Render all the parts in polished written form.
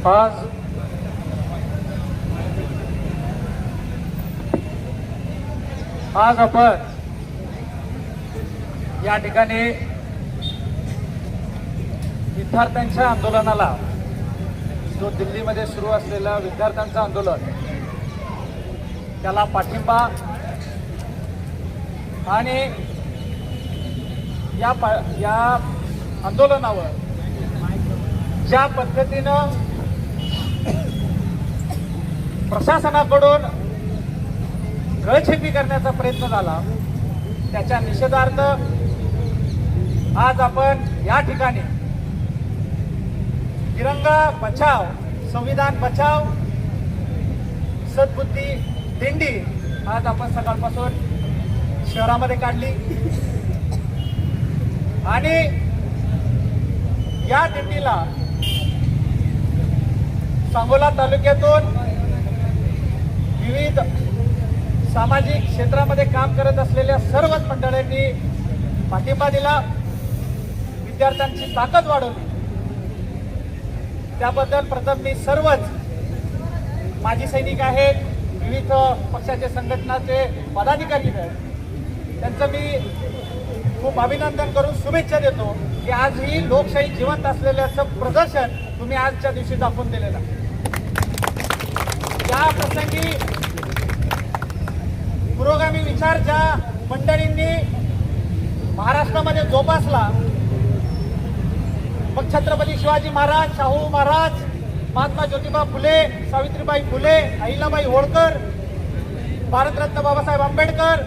आज आपण या ठिकाणी विद्यार्थ्यांच्या आंदोलनाला, जो दिल्लीमध्ये सुरू असलेलं विद्यार्थ्यांचं आंदोलन, त्याला पाठिंबा आणि या आंदोलनावर ज्या पद्धतीनं प्रशासनाकडून गळचेपी करण्याचा प्रयत्न झाला, त्याच्या निषेधार्थ आज आपण या ठिकाणी तिरंगा बचाव, संविधान बचाव, सद्बुद्धी दिंडी आज आपण सकाळपासून शहरामध्ये काढली आणि या दिंडीला सांगोला तालुक्यातून विविध सामाजिक क्षेत्रामध्ये काम करत असलेल्या सर्वच मंडळांनी पाठिंबा दिला, विद्यार्थ्यांची ताकद वाढवली। त्याबद्दल प्रथम मी सर्वच माजी सैनिक आहेत, विविध पक्षाचे संघटनाचे पदाधिकारी आहेत, त्यांचं मी खूप अभिनंदन करून शुभेच्छा देतो की आज ही लोकशाही जिवंत असलेल्याचं प्रदर्शन तुम्ही आजच्या दिवशी दाखवून दिलेलं। या प्रसंगी पुरोगामी विचार ज्या मंडळींनी महाराष्ट्रामध्ये जोपासला, मग छत्रपती शिवाजी महाराज, शाहू महाराज, महात्मा ज्योतिबा फुले, सावित्रीबाई फुले, अहिल्याबाई होळकर, भारतरत्न बाबासाहेब आंबेडकर,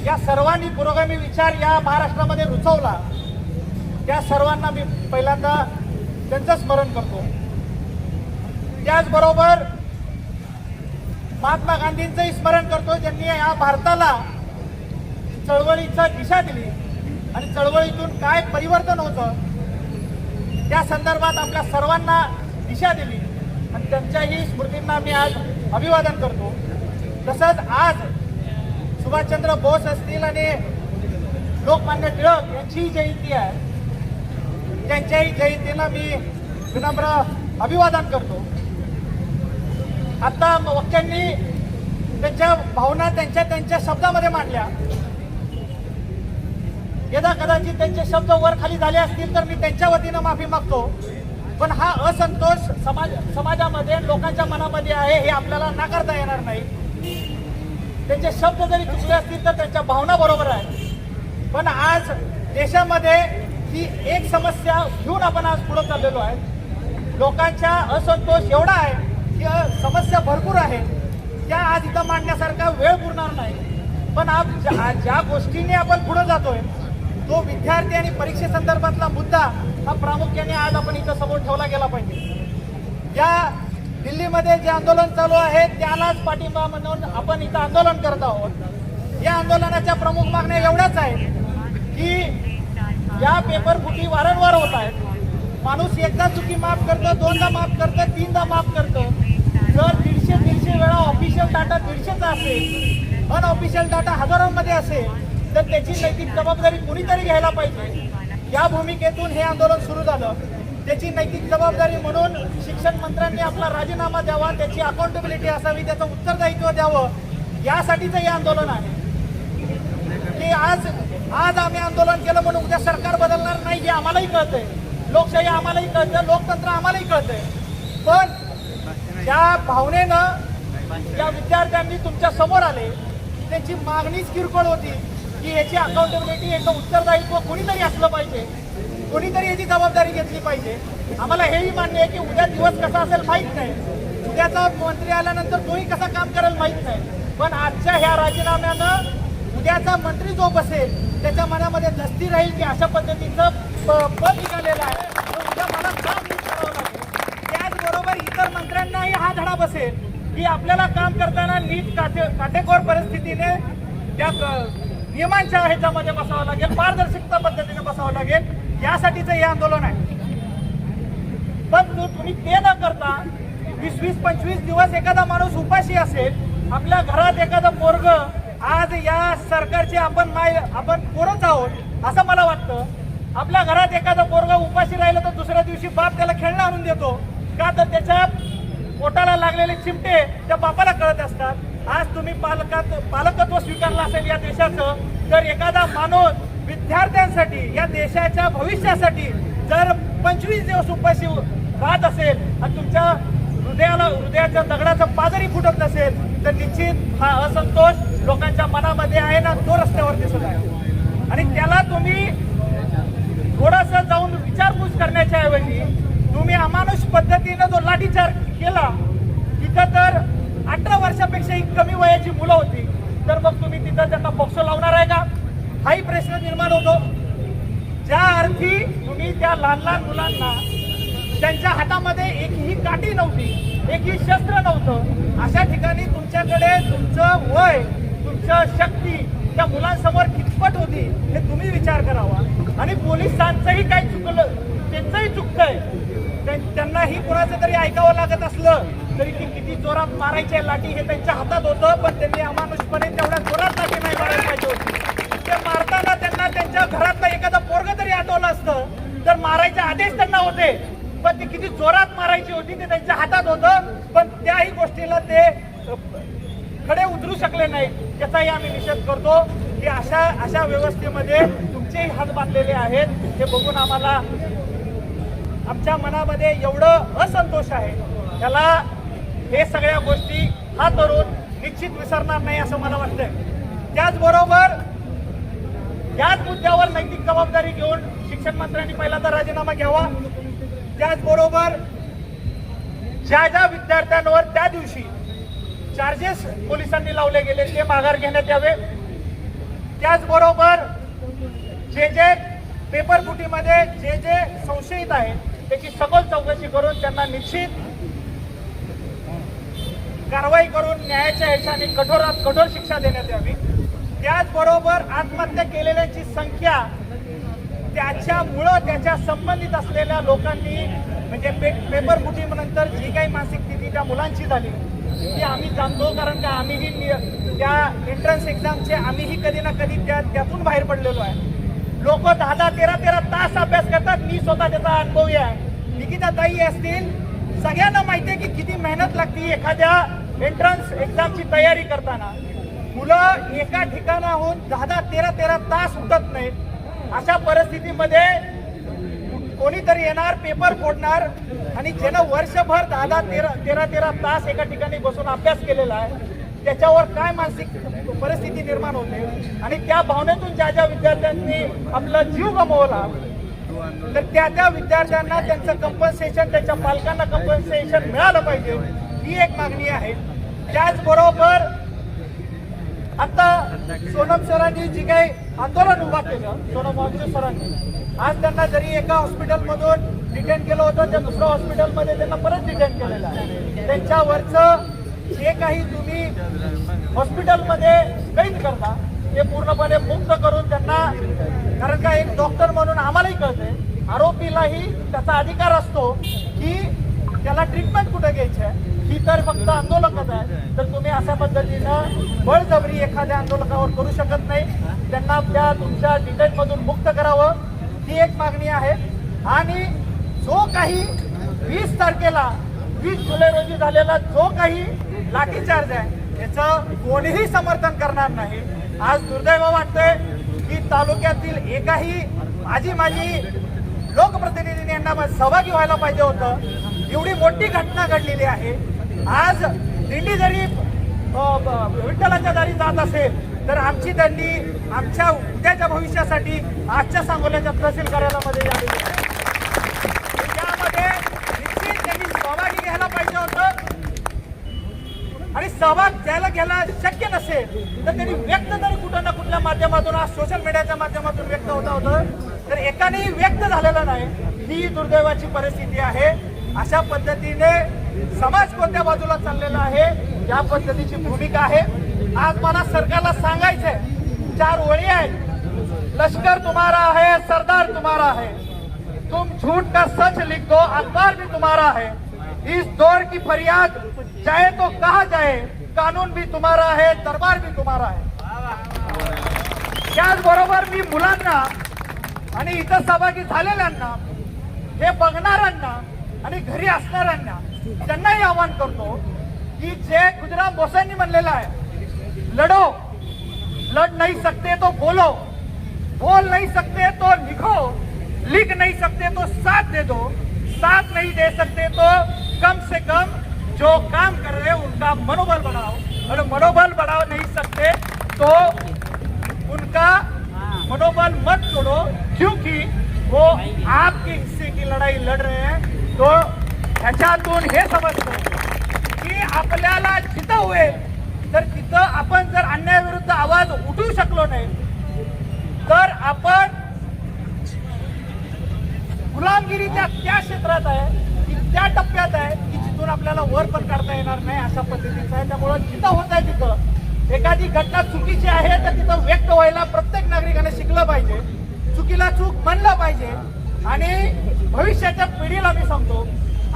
या सर्वांनी पुरोगामी विचार या महाराष्ट्रामध्ये रुजवला। त्या सर्वांना मी पहिल्यांदा त्यांचं स्मरण करतो। त्याचबरोबर महात्मा गांधींचंही स्मरण करतो, ज्यांनी या भारताला चळवळीचा दिशा दिली आणि चळवळीतून काय परिवर्तन होतं त्या संदर्भात आपल्या सर्वांना दिशा दिली आणि त्यांच्याही स्मृतींना मी आज अभिवादन करतो। तसंच आज सुभाषचंद्र बोस असतील आणि लोकमान्य टिळक यांची जयंती आहे, त्यांच्याही जयंतीला मी विनम्र अभिवादन करतो। आता वक्त्यांनी त्यांच्या भावना त्यांच्या शब्दामध्ये मांडल्या, यदा कदाचित त्यांचे शब्द वर खाली झाले असतील तर मी त्यांच्या वतीनं माफी मागतो, पण हा असंतोष समाजामध्ये लोकांच्या मनामध्ये आहे हे आपल्याला नाकारता येणार नाही। त्यांचे शब्द जरी चुकले असतील तर त्यांच्या भावना बरोबर आहेत, पण आज देशामध्ये ही एक समस्या घेऊन आपण आज पुढे चाललेलो आहे। लोकांचा असंतोष एवढा आहे की समस्या भरपूर आहेत, त्या आज इथं मांडण्यासारखा वेळ पुरणार नाही, पण आज ज्या गोष्टीने आपण पुढे जातोय तो विद्यार्थी आणि परीक्षेसंदर्भातला मुद्दा हा प्रामुख्याने आज आपण इथं समोर ठेवला गेला पाहिजे। या दिल्लीमध्ये जे आंदोलन चालू आहे त्यालाच पाठिंबा म्हणून आपण इथं आंदोलन करत आहोत। या आंदोलनाच्या प्रमुख मागण्या एवढ्याच आहेत की या पेपर फुटी वारंवार होत आहेत। माणूस एकदा चुकी माफ करतो, दोनदा माफ करतं, तीनदा माफ करतं। जर 150 वेळा ऑफिशियल डाटा 150चा असेल, अनऑफिशियल डाटा हजारोंमध्ये असेल तर त्याची नैतिक जबाबदारी कोणीतरी घ्यायला पाहिजे। या भूमिकेतून हे आंदोलन सुरू झालं। त्याची नैतिक जबाबदारी म्हणून शिक्षण मंत्र्यांनी आपला राजीनामा द्यावा, त्याची अकाउंटेबिलिटी असावी, त्याचं उत्तरदायित्व द्यावं, यासाठीचं हे आंदोलन आहे। की आज आम्ही आंदोलन केलं म्हणून उद्या सरकार बदलणार नाही हे आम्हालाही कळतंय, लोकशाही आम्हालाही कळतं, लोकतंत्र आम्हालाही कळतंय, पण ज्या भावनेनं ज्या विद्यार्थ्यांनी तुमच्या समोर आले त्यांची मागणीच किरकोळ होती की याची अकाउंटेबिलिटी, याचं उत्तरदायित्व कोणीतरी असलं पाहिजे, कोणीतरी याची जबाबदारी घेतली पाहिजे। आम्हाला हेही मान्य आहे की उद्या दिवस कसा असेल माहीत नाही, उद्याचा मंत्री आल्यानंतर तोही कसा काम करेल माहीत नाही, पण आजच्या ह्या राजीनाम्यानं उद्याचा मंत्री जो बसेल त्याच्या मनामध्ये धस्ती राहील की अशा पद्धतीचं पद निघालेलं आहे, उद्या मला काम करावं लागेल। त्याचबरोबर इतर मंत्र्यांनाही हा धडा बसेल की आपल्याला काम करताना नीट काटेकोर परिस्थितीने त्या नियमांच्या ह्याच्यामध्ये बसावं लागेल, पारदर्शकता पद्धतीने बसावं लागेल, यासाठीचं हे आंदोलन आहे। पण तुम्ही ते न करता 20-25 दिवस एखादा माणूस उपाशी असेल, आपल्या घरात एखादं पोरग, आज या सरकारचे आपण पोरच आहोत असं मला वाटतं, आपल्या घरात एखादा पोरगा उपाशी राहिलं तर दुसऱ्या दिवशी बाप त्याला खेळणं आणून देतो का, तर त्याच्या पोटाला लागलेले चिमटे त्या बापाला कळत असतात. आज तुम्ही पालकत्व स्वीकारलं असेल या देशाचं, तर एखादा माणूस विद्यार्थ्यांसाठी या देशाच्या भविष्यासाठी जर 25 दिवस उपाशी राहत असेल आणि तुमच्या हृदयाच्या दगडाचं पाजरी फुटत नसेल तर निश्चित हा असंतोष लोकांच्या मनामध्ये आहे ना, तो रस्त्यावर दिसत आहे. आणि त्याला तुम्ही थोडंसं जाऊन विचारपूस करण्याच्या ऐवजी तुम्ही अमानुष पद्धतीनं जो लाठीचार्ज केला, तिथं तर 18 वर्षापेक्षाही कमी वयाची मुलं होती, तर मग तुम्ही तिथं त्यांना बॉक्सो लावणार आहे का, हाही प्रश्न निर्माण होतो. ज्या अर्थी तुम्ही त्या लहान लहान मुलांना त्यांच्या हातामध्ये एकही काठी नव्हती, एकही शस्त्र नव्हतं, अशा ठिकाणी तुमच्याकडे तुमचं वय, तुमचं शक्ती त्या मुलांसमोर कितपत होती हे तुम्ही विचार करावा. आणि पोलिसांचंही काही चुकलं, त्यांचंही चुकतंय, त्यांनाही कोणाचं तरी ऐकावं लागत असलं तरी ती किती जोरात मारायची लाठी हे त्यांच्या हातात होतं, पण त्यांनी अमानुषपणे तेवढ्या जोरात लाठी नाही मारायला पाहिजे होती. ते मारताना त्यांना त्यांच्या घरातलं एखादं पोरगं तरी आठवलं असतं तर मारायचे आदेश त्यांना होते, पण ती किती जोरात मारायची होती ते त्यांच्या हातात होतं, पण त्याही गोष्टीला ते खडे उतरू शकले नाही. त्याचाही आम्ही निषेध करतो की अशा व्यवस्थेमध्ये तुमचेही हात बांधलेले आहेत. हे बघून आम्हाला आमच्या मनामध्ये एवढं असंतोष आहे, त्याला हे सगळ्या गोष्टी हा तरुण निश्चित विसरणार नाही असं मला वाटतंय. त्याचबरोबर याच मुद्द्यावर नैतिक जबाबदारी घेऊन शिक्षण मंत्र्यांनी पहिल्यांदा राजीनामा घ्यावा. त्याचबरोबर ज्या ज्या विद्यार्थ्यांवर त्या दिवशी चार्जेस पोलिसांनी लावले गेले ते माघार घेण्यात यावे. त्याचबरोबर जे पेपर फुटीमध्ये जे संशयित आहेत त्याची सखोल चौकशी करून त्यांना निश्चित कारवाई करून न्यायाच्या ह्याच्याने कठोरात कठोर शिक्षा देण्यात यावी. त्याचबरोबर आत्महत्या केलेल्यांची संख्या त्याच्यामुळं त्याच्या संबंधित असलेल्या लोकांनी म्हणजे पेपर फुटीनंतर जी काही मानसिक स्थिती त्या मुलांची झाली ती आम्ही जाणतो, कारण का आम्हीही त्या एंट्रन्स एक्झामचे आम्हीही कधी ना कधी त्यातून बाहेर पडलेलो आहे. लोक 10-13 तास अभ्यास करतात. मी स्वतः त्याचा अनुभवी आहे. निकिता ताई असतील, सगळ्यांना माहिती आहे की किती मेहनत लागते एखाद्या एंट्रन्स एक्झामची तयारी करताना. मुलं एका ठिकाणाहून 10-13 तास उठत नाहीत. अशा परिस्थितीमध्ये कोणीतरी येणार, पेपर फोडणार आणि ज्यानं वर्षभर 10-13 तास एका ठिकाणी बसून अभ्यास केलेला आहे त्याच्यावर काय मानसिक परिस्थिती निर्माण होते. आणि त्या भावनेतून ज्या ज्या विद्यार्थ्यांनी आपला जीव गमावला तर त्या विद्यार्थ्यांना त्यांचं कंपन्सेशन, त्यांच्या पालकांना कंपन्सेशन मिळालं पाहिजे, ही एक मागणी आहे. त्याचबरोबर आता सोनम सरांनी जी काही आंदोलन उभा केलं, सोनम वांगचुक सरांनी, आज त्यांना जरी एका हॉस्पिटलमधून डिटेन केलं होतं, त्या दुसऱ्या हॉस्पिटलमध्ये त्यांना परत डिटेन केलेलं आहे. त्यांच्यावरचं जे काही तुम्ही हॉस्पिटलमध्ये कैद करता ते पूर्णपणे मुक्त करून त्यांना, कारण का एक डॉक्टर म्हणून आम्हालाही कळतंय, आरोपीलाही त्याचा अधिकार असतो की त्याला ट्रीटमेंट कुठे घ्यायची आहे. ही तर फक्त आंदोलकच आहे, तर तुम्ही अशा पद्धतीनं बळजबरी एखाद्या आंदोलकावर करू शकत नाही. त्यांना त्या तुमच्या डिटेनमधून मुक्त करावं, ही एक मागणी आहे. आणि जो काही 20 तारखेला 20 जुलै रोजी झालेला जो काही लाठीचार्ज आहे त्याचं कोणीही समर्थन करणार नाही. आज दुर्दैव वाटतंय की तालुक्यातील एकाही माजी लोकप्रतिनिधींनी यांना सहभागी व्हायला पाहिजे होतं. एवढी मोठी घटना घडलेली आहे. आज दिंडी जरी विठ्ठलाच्या दारी जात असेल तर आमची दिंडी आमच्या उद्याच्या भविष्यासाठी आजच्या सांगोल्याच्या तहसील कार्यालयामध्ये झालेली आहे. त्यामध्ये निश्चित त्यांनी सहभागी घ्यायला पाहिजे होतं. आणि सहभाग घ्यायला शक्य नसेल तर त्यांनी व्यक्त तरी कुठं ना कुठल्या माध्यमातून, आज सोशल मीडियाच्या माध्यमातून व्यक्त होतं, तर एकानेही व्यक्त झालेलं नाही. ही दुर्दैवाची परिस्थिती आहे. अशा पद्धतीने समाज कोणत्या बाजूला चाललेला आहे या पद्धतीची भूमिका आहे. आज मला सरकारला सांगायचंय, 4 ओळी आहेत. लष्कर तुम्हारा है, सरदार तुम्हारा है, तुम झूठ का सच लिख दो, अखबार भी तुम्हारा है. इस दौर की फरियाद चाहे तो कहा जाए, कानून भी तुम्हारा है, दरबार भी तुम्हारा है. त्याचबरोबर मी मुलांना आणि इथं सहभागी झालेल्यांना, हे बघणाऱ्यांना आणि घरी असणाऱ्यांना त्यांनाही आवाहन करतो की जे खुदिराम बोसांनी म्हणलेलं आहे, लढो, लढ नहीं सकते तो बोलो, बोल नहीं सकते तो लिखो, लिख नहीं सकते तो साथ दे दो, साथ नहीं दे सकते तो कम से कम जो काम कर रहे हैं उनका मनोबल बढ़ाओ, और मनोबल बढ़ा नहीं सकते तो उनका मनोबल मत तोड़ो, क्योंकि वो आपके हिस्से की लड़ाई लड़ रहे हैं। तो ह्याच्यातून हे समजतं की आपल्याला जिथं होईल तर तिथं आपण जर अन्यायाविरुद्ध आवाज उठवू शकलो नाही तर आपण गुलामगिरीच्या त्या क्षेत्रात आहे की त्या टप्प्यात आहे की जिथून आपल्याला वर पण काढता येणार नाही, अशा पद्धतीचं आहे। त्यामुळे जिथं होत आहे तिथं एखादी घटना चुकीची आहे तर तिथं व्यक्त व्हायला प्रत्येक नागरिकाने शिकलं पाहिजे, चुकीला चूक म्हणलं पाहिजे। आणि भविष्याच्या पिढीला मी सांगतो,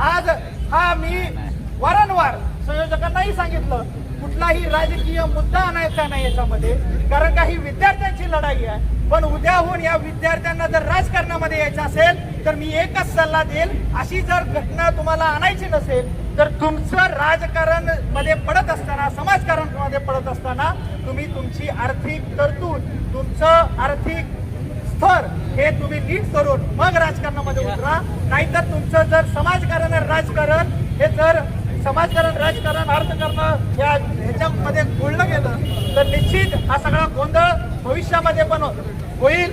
आज हा मी वारंवार संयोजकांनाही सांगितलं, कुठलाही राजकीय मुद्दा आणायचा नाही याच्यामध्ये, कारण काही विद्यार्थ्यांची लढाई आहे। पण उद्याहून या विद्यार्थ्यांना जर राजकारणामध्ये यायचं असेल तर मी एकच सल्ला देईल, अशी जर घटना तुम्हाला आणायची नसेल तर तुमचं राजकारण मध्ये पडत असताना, समाजकारण मध्ये पडत असताना तुम्ही तुमची आर्थिक तरतूद, तुमचं आर्थिक स्तर हे तुम्ही नीट करून मग राजकारणामध्ये उतरा। नाहीतर तुमचं जर समाजकारण आणि राजकारण हे जर समाजकारण, राजकारण, अर्थकारण या ह्याच्यामध्ये बोललं गेलं तर निश्चित हा सगळा गोंधळ भविष्यामध्ये पण होईल।